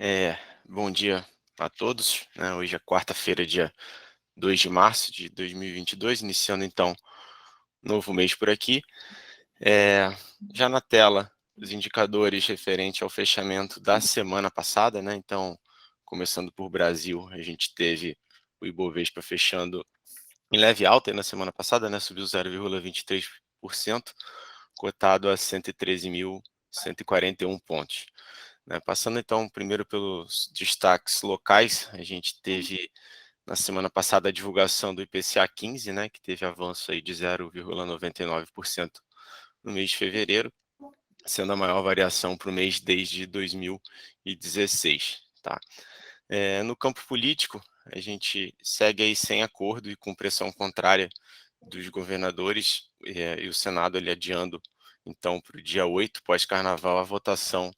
É, Bom dia a todos, né? Hoje é quarta-feira, dia 2 de março de 2022, iniciando então novo mês por aqui. Já na tela, os indicadores referente ao fechamento da semana passada, né? Então, começando por Brasil, a gente teve o Ibovespa fechando em leve alta aí na semana passada, né? Subiu 0,23%, cotado a 113.141 pontos. Né. Passando então primeiro pelos destaques locais, a gente teve na semana passada a divulgação do IPCA 15, né, que teve avanço aí de 0,99% no mês de fevereiro, sendo a maior variação para o mês desde 2016, tá. No campo político, a gente segue aí sem acordo e com pressão contrária dos governadores, e o Senado ali adiando então para o dia 8, pós-carnaval, a votação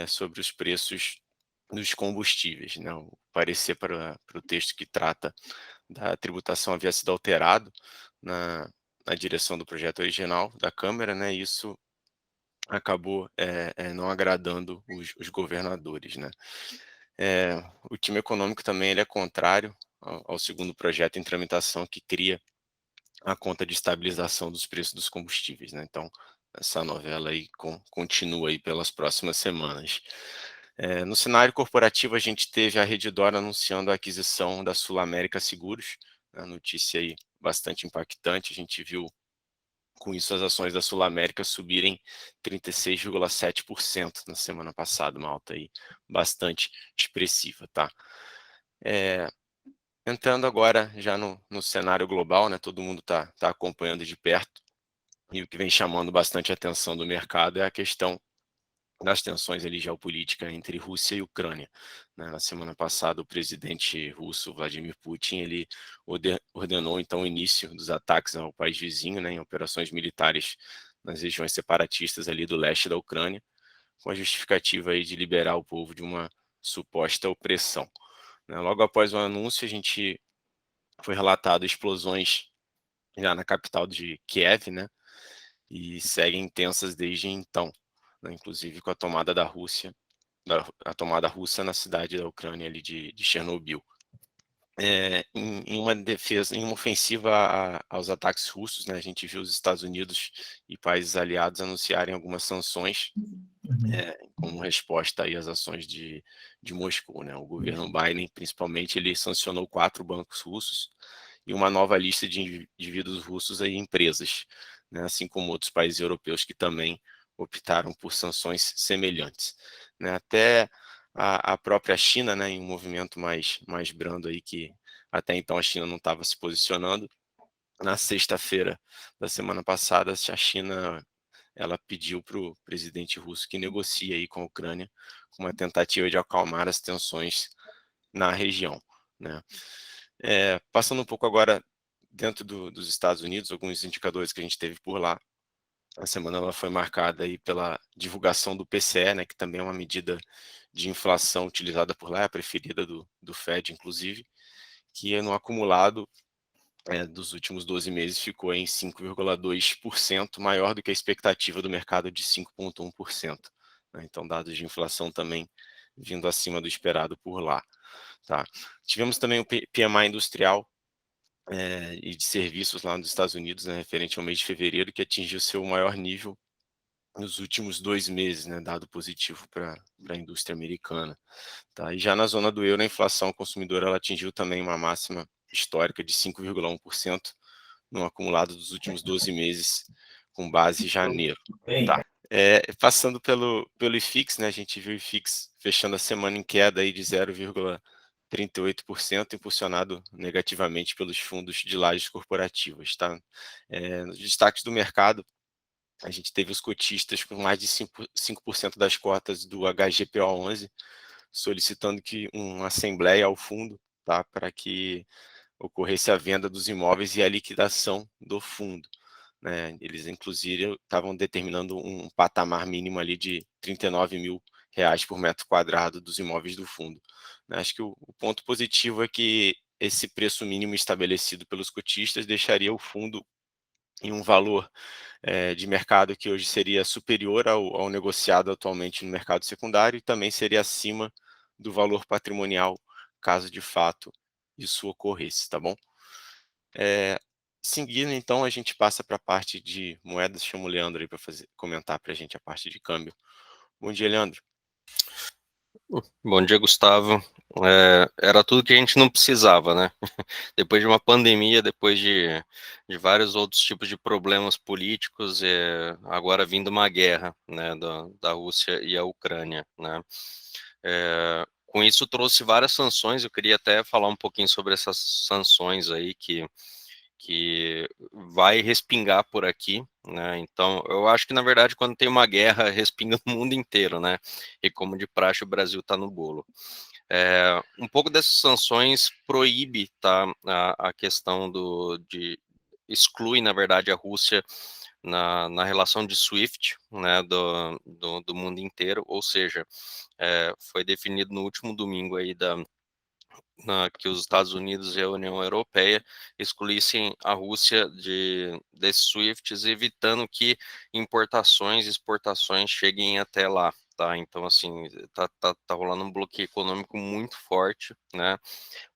sobre os preços dos combustíveis, né. O parecer para o texto que trata da tributação havia sido alterado na direção do projeto original da Câmara, né, e isso acabou, não agradando os governadores, né. O time econômico também ele é contrário ao segundo projeto em tramitação que cria a conta de estabilização dos preços dos combustíveis, né, então essa novela aí continua aí pelas próximas semanas. No cenário corporativo, a gente teve a Redditor anunciando a aquisição da Sul América Seguros, a notícia aí bastante impactante, a gente viu com isso as ações da Sul América subirem 36,7% na semana passada, uma alta aí bastante expressiva, tá. Eh, Entrando agora já no cenário global, né, todo mundo tá acompanhando de perto, e o que vem chamando bastante a atenção do mercado é a questão das tensões ali geopolítica entre Rússia e Ucrânia, né. Na semana passada, o presidente russo Vladimir Putin, ele ordenou então o início dos ataques ao país vizinho, né, em operações militares nas regiões separatistas ali do leste da Ucrânia, com a justificativa aí de liberar o povo de uma suposta opressão, né. Logo após o anúncio, a gente foi relatado explosões já na capital de Kiev, né, e seguem intensas desde então, né, inclusive com a tomada da Rússia a tomada russa na cidade da Ucrânia ali de Chernobyl. Em uma ofensiva aos ataques russos, né, a gente viu os Estados Unidos e países aliados anunciarem algumas sanções, Uhum. como resposta aí às ações de Moscou, né. O governo Biden, principalmente, ele sancionou 4 bancos russos e uma nova lista de indivíduos russos e empresas, né, assim como outros países europeus que também optaram por sanções semelhantes, né. Até a própria China, né, em um movimento mais brando aí que até então a China não estava se posicionando, na sexta-feira da semana passada, a China ela pediu para o presidente russo que negocie aí com a Ucrânia, com uma tentativa de acalmar as tensões na região, né. Passando um pouco agora dentro dos Estados Unidos, alguns indicadores que a gente teve por lá, a semana ela foi marcada aí pela divulgação do PCE, né, que também é uma medida de inflação utilizada por lá, é a preferida do Fed inclusive, que no acumulado, dos últimos 12 meses ficou em 5,2%, maior do que a expectativa do mercado de 5,1%, né. Então dados de inflação também vindo acima do esperado por lá, tá. Tivemos também o PMI industrial, e de serviços lá nos Estados Unidos, né, referente ao mês de fevereiro, que atingiu seu maior nível nos últimos 2 meses, né, dado positivo para a indústria americana, tá. E já na zona do euro, a inflação consumidora ela atingiu também uma máxima histórica de 5,1% no acumulado dos últimos 12 meses, com base em janeiro, Bem, tá. Passando pelo IFIX, né, a gente viu o IFIX fechando a semana em queda aí de 0,38%, impulsionado negativamente pelos fundos de lajes corporativas, tá. Nos destaques do mercado, a gente teve os cotistas com mais de 5% das cotas do HGPO11, solicitando que uma assembleia ao fundo, tá, para que ocorresse a venda dos imóveis e a liquidação do fundo, né. Eles inclusive estavam determinando um patamar mínimo ali de R$ 39.000 por metro quadrado dos imóveis do fundo, né. Acho que o ponto positivo é que esse preço mínimo estabelecido pelos cotistas deixaria o fundo em um valor, de mercado que hoje seria superior ao negociado atualmente no mercado secundário e também seria acima do valor patrimonial, caso de fato isso ocorresse, tá bom? Seguindo, então, a gente passa para a parte de moedas. Chamo o Leandro aí para comentar para a gente a parte de câmbio. Bom dia, Leandro. Bom dia, Gustavo. Era tudo que a gente não precisava, né? Depois de uma pandemia, depois de vários outros tipos de problemas políticos, agora vindo uma guerra, né, da Rússia e a Ucrânia, né? Com isso trouxe várias sanções. Eu queria até falar um pouquinho sobre essas sanções aí que vai respingar por aqui, né? Então, eu acho que na verdade quando tem uma guerra respinga no mundo inteiro, né? E como de praxe o Brasil está no bolo. Um pouco dessas sanções proíbe, tá, a questão exclui, na verdade, a Rússia na relação de SWIFT, né, do mundo inteiro, ou seja, foi definido no último domingo aí que os Estados Unidos e a União Europeia excluíssem a Rússia desses SWIFTs, evitando que importações e exportações cheguem até lá. Tá, então, assim, tá rolando um bloqueio econômico muito forte, né,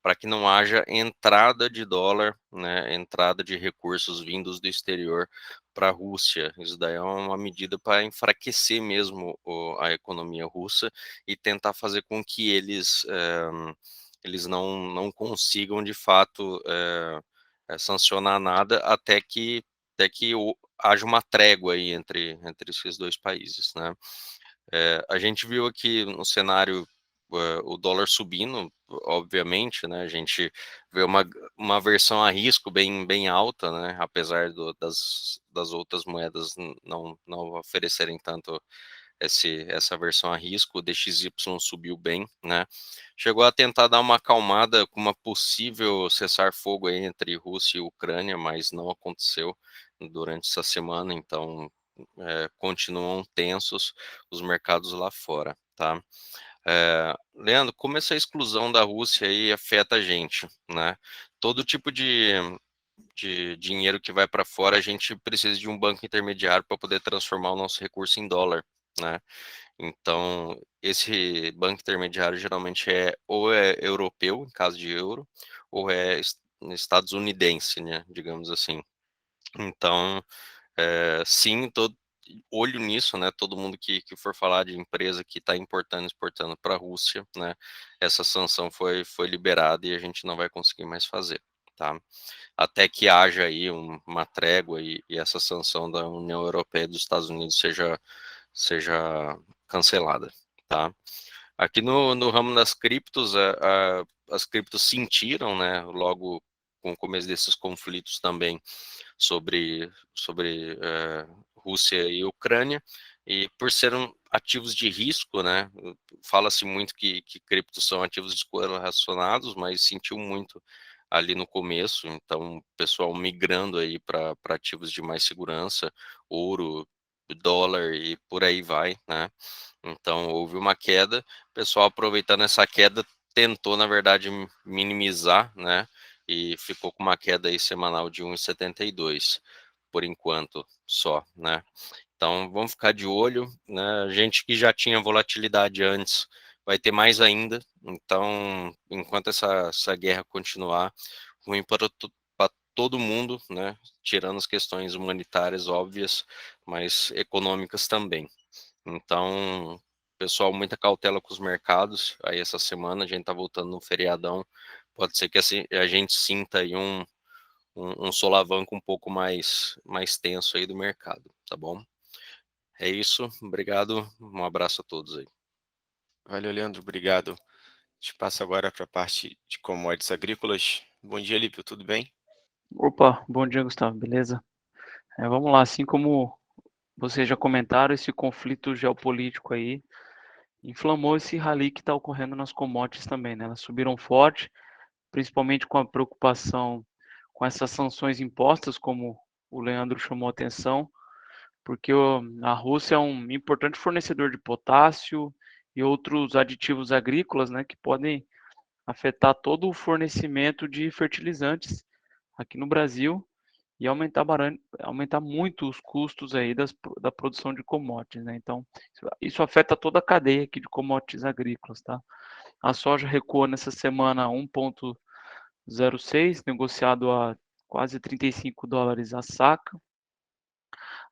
para que não haja entrada de dólar, né, entrada de recursos vindos do exterior para a Rússia. Isso daí é uma medida para enfraquecer mesmo a economia russa e tentar fazer com que eles não consigam, de fato, sancionar nada até que haja uma trégua aí entre esses dois países, né? A gente viu aqui no cenário o dólar subindo, obviamente, né? A gente vê uma versão a risco bem alta, né? Apesar das outras moedas não oferecerem tanto essa versão a risco, o DXY subiu bem, né? Chegou a tentar dar uma acalmada com uma possível cessar-fogo aí entre Rússia e Ucrânia, mas não aconteceu durante essa semana, então continuam tensos os mercados lá fora, tá? Leandro, como essa exclusão da Rússia aí afeta a gente, né? Todo tipo de dinheiro que vai para fora, a gente precisa de um banco intermediário para poder transformar o nosso recurso em dólar, né? Então, esse banco intermediário geralmente ou é europeu, em caso de euro, ou é estadunidense, né? Digamos assim. Então, sim, todo olho nisso, né? Todo mundo que for falar de empresa que está importando, exportando para a Rússia, né? Essa sanção foi liberada e a gente não vai conseguir mais fazer, tá? Até que haja aí uma trégua e essa sanção da União Europeia e dos Estados Unidos seja cancelada, tá? Aqui no ramo das criptos, as criptos sentiram, né? Logo com o começo desses conflitos também sobre Rússia e Ucrânia, e por serem ativos de risco, né, fala-se muito que criptos são ativos descorrelacionados, mas sentiu muito ali no começo, então o pessoal migrando aí para ativos de mais segurança, ouro, dólar e por aí vai, né, então houve uma queda, o pessoal aproveitando essa queda tentou, na verdade, minimizar, né, e ficou com uma queda aí semanal de 1,72 por enquanto só, né? Então vamos ficar de olho, né? A gente que já tinha volatilidade antes vai ter mais ainda. Então, enquanto essa guerra continuar, ruim para todo mundo, né? Tirando as questões humanitárias óbvias, mas econômicas também. Então, pessoal, muita cautela com os mercados. Aí essa semana a gente está voltando no feriadão. Pode ser que assim, a gente sinta aí um solavanco um pouco mais tenso aí do mercado, tá bom? É isso, obrigado, um abraço a todos aí. Valeu, Leandro, obrigado. Te passo agora para a parte de commodities agrícolas. Bom dia, Lípio, tudo bem? Opa, bom dia, Gustavo, beleza? Vamos lá, assim como vocês já comentaram, esse conflito geopolítico aí inflamou esse rally que está ocorrendo nas commodities também, né? Elas subiram forte, principalmente com a preocupação com essas sanções impostas, como o Leandro chamou a atenção, porque a Rússia é um importante fornecedor de potássio e outros aditivos agrícolas, né, que podem afetar todo o fornecimento de fertilizantes aqui no Brasil e aumentar muito os custos aí da produção de commodities, né? Então, isso afeta toda a cadeia aqui de commodities agrícolas, tá? A soja recuou nessa semana 1,06, negociado a quase $35 a saca.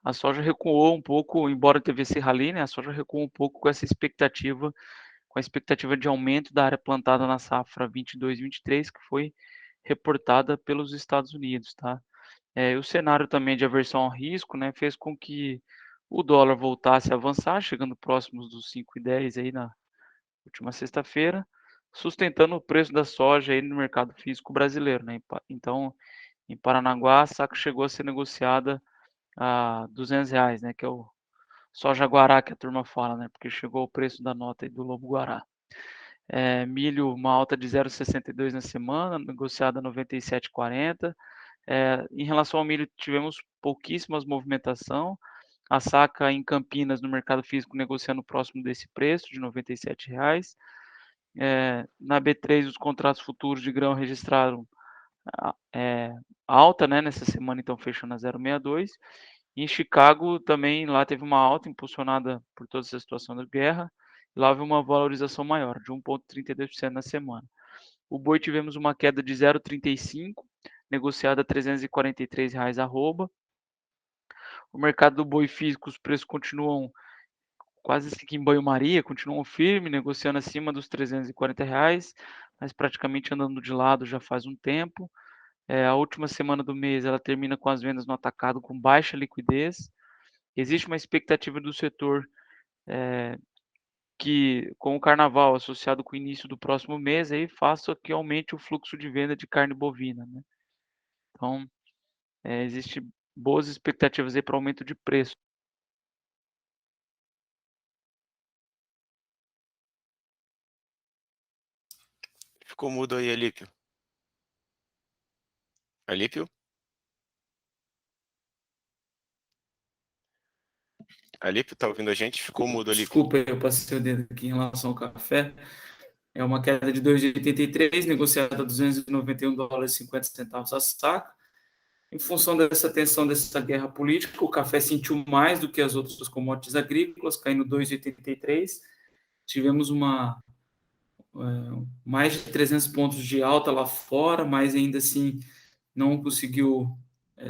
A soja recuou um pouco, embora teve esse rally, né, a soja recuou um pouco com a expectativa de aumento da área plantada na safra 22/23, que foi reportada pelos Estados Unidos, tá. O cenário também de aversão ao risco, né, fez com que o dólar voltasse a avançar, chegando próximos dos 5,10 aí na última sexta-feira, sustentando o preço da soja aí no mercado físico brasileiro, né. Então, em Paranaguá, a saca chegou a ser negociada a R$ 200, né, que é o soja guará que a turma fala, né, porque chegou o preço da nota aí do lobo guará. Milho, uma alta de 0,62 na semana, negociada a 97,40. Em relação ao milho, tivemos pouquíssimas movimentação. A saca em Campinas, no mercado físico, negociando próximo desse preço, de R$ 97. Na B3, os contratos futuros de grão registraram alta, né, nessa semana, então fechando a 0,62. Em Chicago também, lá teve uma alta impulsionada por toda essa situação da guerra. Lá houve uma valorização maior, de 1,32% na semana. O boi tivemos uma queda de 0,35, negociada a R$ 343 arroba. O mercado do boi físico, os preços continuam quase assim que em banho-maria, continuam firme, negociando acima dos R$ 340, mas praticamente andando de lado já faz um tempo. A última semana do mês ela termina com as vendas no atacado com baixa liquidez. Existe uma expectativa do setor que, com o carnaval associado com o início do próximo mês, aí faça que aumente o fluxo de venda de carne bovina, né? Então, existe boas expectativas aí para aumento de preço. Ficou mudo aí, Alípio. Alípio? Alípio, tá ouvindo a gente? Ficou mudo, Alípio. Desculpa, eu passei o dedo aqui em relação ao café. É uma queda de 2,83, negociada a $291,50 a saca. Em função dessa tensão dessa guerra política, o café sentiu mais do que as outras commodities agrícolas, caindo 2,83. Tivemos mais de 300 pontos de alta lá fora, mas ainda assim não conseguiu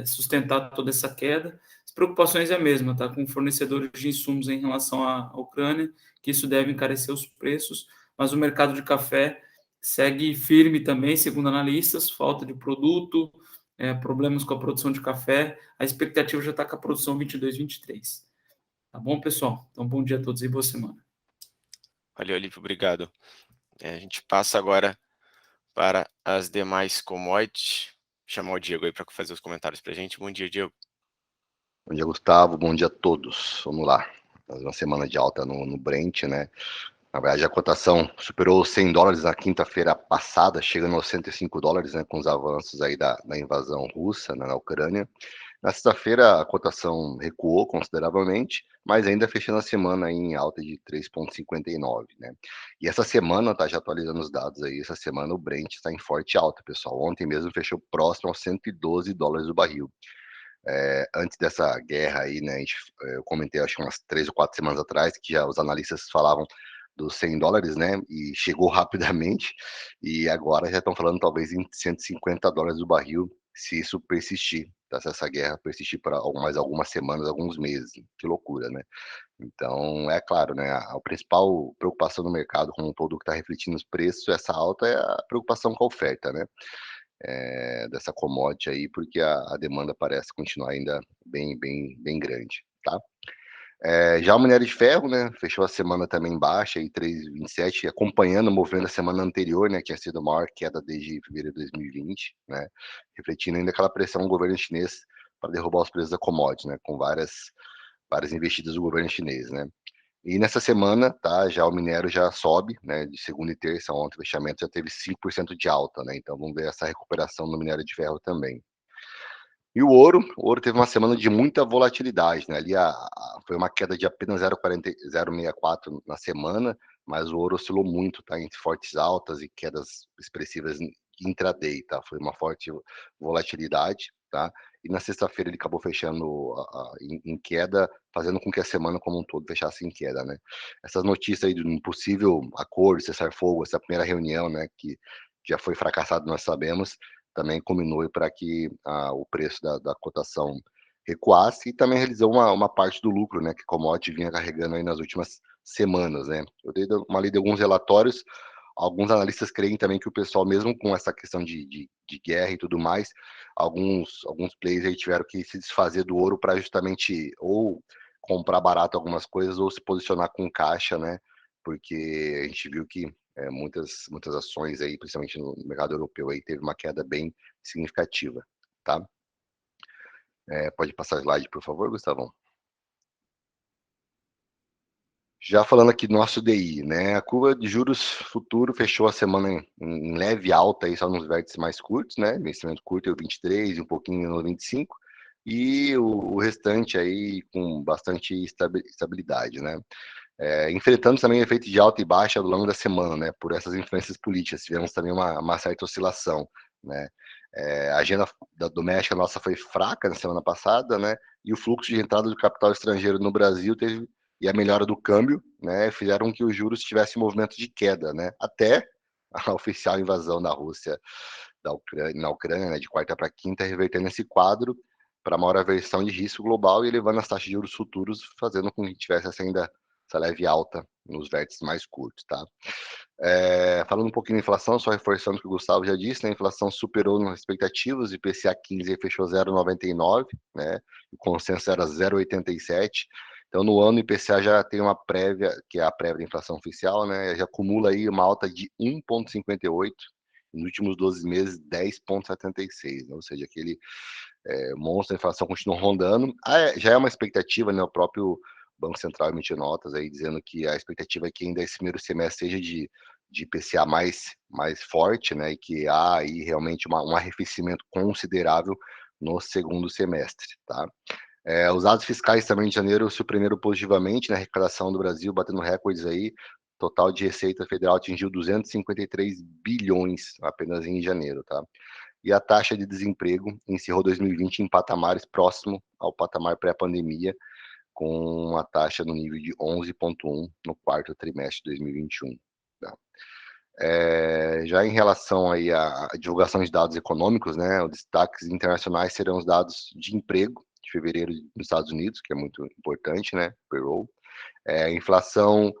sustentar toda essa queda. As preocupações é a mesma, tá? Com fornecedores de insumos em relação à Ucrânia, que isso deve encarecer os preços, mas o mercado de café segue firme também, segundo analistas, falta de produto, problemas com a produção de café, a expectativa já está com a produção 22/23. Tá bom, pessoal? Então, bom dia a todos e boa semana. Valeu, Alípio, obrigado. A gente passa agora para as demais commodities. Vou chamar o Diego aí para fazer os comentários para a gente. Bom dia, Diego. Bom dia, Gustavo. Bom dia a todos. Vamos lá. Mais uma semana de alta no Brent, né? Na verdade, a cotação superou os $100 na quinta-feira passada, chegando aos $105, né? Com os avanços aí da invasão russa, né, na Ucrânia. Na sexta-feira, a cotação recuou consideravelmente, mas ainda fechando a semana em alta de 3,59, né? E essa semana, tá, já atualizando os dados aí, essa semana o Brent está em forte alta, pessoal. Ontem mesmo fechou próximo aos $112 o barril. Antes dessa guerra aí, né, eu comentei, acho que umas 3 ou 4 semanas atrás, que já os analistas falavam dos $100, né, e chegou rapidamente, e agora já estão falando talvez em $150 o barril, se isso persistir, tá? Se essa guerra persistir por mais algumas semanas, alguns meses, que loucura, né? Então, é claro, né, a principal preocupação no mercado como um todo que está refletindo os preços, essa alta é a preocupação com a oferta, né? Dessa commodity aí, porque a demanda parece continuar ainda bem grande, tá? Já o minério de ferro, né, fechou a semana também baixa, aí 3,27, acompanhando o movimento da semana anterior, né, que tinha sido a maior queda desde fevereiro de 2020, né, refletindo ainda aquela pressão do governo chinês para derrubar os preços da commodity, né, com várias investidas do governo chinês, né. E nessa semana, tá, já o minério já sobe, né, de segunda e terça, ontem o fechamento já teve 5% de alta, né, então vamos ver essa recuperação no minério de ferro também. E o ouro teve uma semana de muita volatilidade, né, ali foi uma queda de apenas 0,64 na semana, mas o ouro oscilou muito, tá, entre fortes altas e quedas expressivas intraday, tá, foi uma forte volatilidade, tá? E na sexta-feira ele acabou fechando em queda, fazendo com que a semana como um todo fechasse em queda, né? Essas notícias aí de um possível acordo, cessar-fogo, essa primeira reunião, né, que já foi fracassado, nós sabemos, também culminou para que o preço da cotação recuasse e também realizou uma parte do lucro, né, que a commodity vinha carregando aí nas últimas semanas, né? Eu dei uma lida de alguns relatórios, alguns analistas creem também que o pessoal, mesmo com essa questão de guerra e tudo mais, alguns players aí tiveram que se desfazer do ouro para justamente ou comprar barato algumas coisas ou se posicionar com caixa, né? Porque a gente viu que muitas ações aí, principalmente no mercado europeu, aí teve uma queda bem significativa, tá? Pode passar o slide, por favor, Gustavão. Já falando aqui do nosso DI, né? A curva de juros futuro fechou a semana em leve alta, aí só nos vértices mais curtos, né? Vencimento curto é o 23 e um pouquinho no 25, e o restante aí com bastante estabilidade, né? Enfrentando também efeito de alta e baixa ao longo da semana, né? Por essas influências políticas, tivemos também uma certa oscilação, né? A agenda doméstica nossa foi fraca na semana passada, né? E o fluxo de entrada do capital estrangeiro no Brasil e a melhora do câmbio, né, fizeram que os juros tivessem movimento de queda, né, até a oficial invasão da Rússia na Ucrânia, né, de quarta para quinta, revertendo esse quadro para maior aversão de risco global e elevando as taxas de juros futuros, fazendo com que tivesse essa leve alta nos vértices mais curtos, tá? Falando um pouquinho da inflação, só reforçando o que o Gustavo já disse, né, a inflação superou as expectativas, o IPCA 15 fechou 0,99, né, o consenso era 0,87. Então, no ano, o IPCA já tem uma prévia, que é a prévia da inflação oficial, né, já acumula aí uma alta de 1,58, nos últimos 12 meses, 10,76, né, ou seja, aquele monstro da inflação continua rondando. Já é uma expectativa, né, o próprio Banco Central emitiu notas aí dizendo que a expectativa é que ainda esse primeiro semestre seja de IPCA mais forte, né, e que há aí realmente um arrefecimento considerável no segundo semestre, tá? Os dados fiscais também de janeiro surpreenderam positivamente na arrecadação do Brasil, batendo recordes aí. Total de receita federal atingiu 253 bilhões apenas em janeiro, tá? E a taxa de desemprego encerrou 2020 em patamares próximo ao patamar pré-pandemia, com uma taxa no nível de 11,1 no quarto trimestre de 2021. Tá? Já em relação aí à divulgação de dados econômicos, né, os destaques internacionais serão os dados de emprego de fevereiro nos Estados Unidos, que é muito importante, né, payroll. Inflação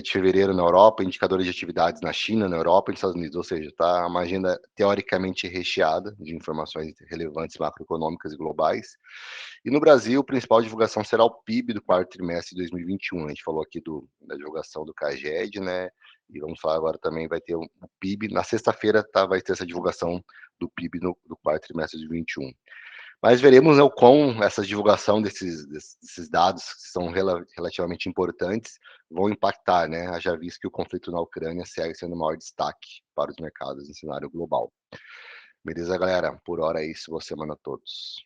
de fevereiro na Europa, indicadores de atividades na China, na Europa e nos Estados Unidos, ou seja, está uma agenda teoricamente recheada de informações relevantes macroeconômicas e globais. E no Brasil, a principal divulgação será o PIB do quarto trimestre de 2021. A gente falou aqui da divulgação do CAGED, né? E vamos falar agora também, vai ter o PIB. Na sexta-feira vai ter essa divulgação do PIB do quarto trimestre de 2021. Mas veremos, né, o quão essa divulgação desses dados, que são relativamente importantes, vão impactar, né? Haja visto que o conflito na Ucrânia segue sendo o maior destaque para os mercados no cenário global. Beleza, galera? Por hora é isso. Boa semana a todos.